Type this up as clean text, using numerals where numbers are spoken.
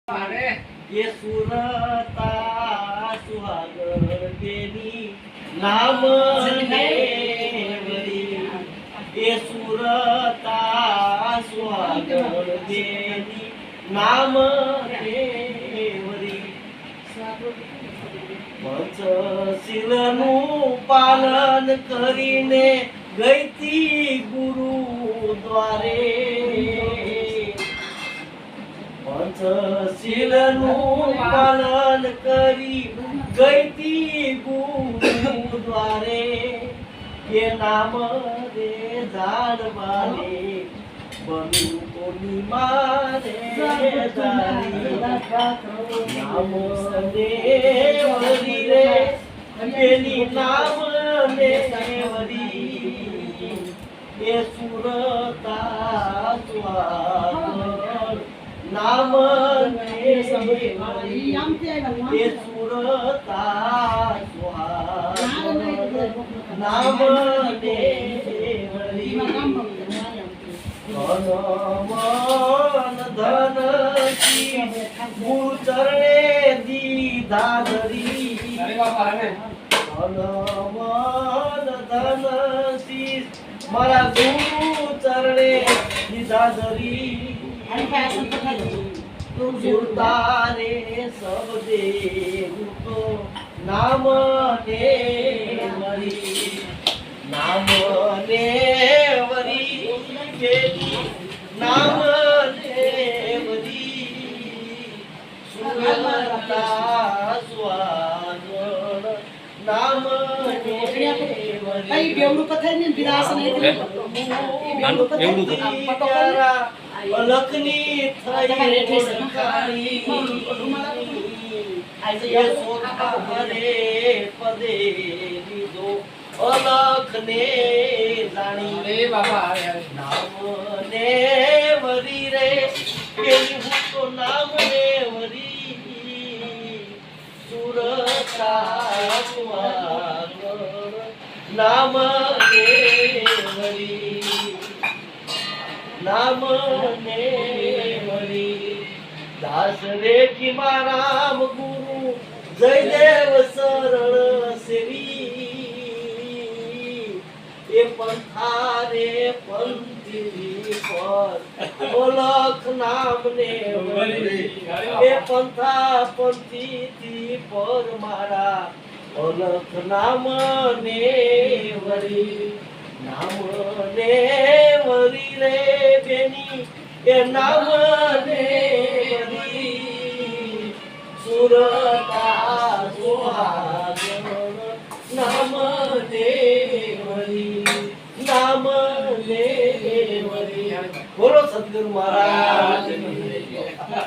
ये सुरता सुहागण देवी नाम देवरी ये सुरता सुहागण देवी नाम देवरी पंचशीलનું પાલન કરીને ગઈતી ગુરુદ્વારે पंचशीलનું પાલન કરી ગઈતી ગુરુદ્વારે એ નામ રે જાણવાને બનુ કોની મારે જાણી નામ દેવરી રે પેલી નામ દેવરી એ સુરતા સ્વાગત नाम देवरी ये सुरता सुहागण नाम देवरी धन मन धन की गुरु चरणे दीधा धरी धन मन धन की मारा गुरु चरणे दीधा धरी सुरतारे सब देवतो नाम देवरी नाम देवरी नाम देवरी सुरता स्वागण नाम देवरी अलखनी થઈ ઓળખાણી સોખા ભરે પદે લીધો અલખને જાણી રે બાબા નામ ને વરી રે પેલી હું તો નામ ને વરી સુરતા સ્વાગણ નામ ને વરી नाम देवरी दास रेखी राम गुरु जयदेव शरण सेवी ये पंथारे पंथी पर ओलख नाम ने ये पंथा पंथी थी पर मारा ओलख नाम ने वरी नाम देवरी रे बेनी ये नाम देवरी सुरता सुहागण नाम देवरी नाम देवरी बोलो सद्गुरु महाराज।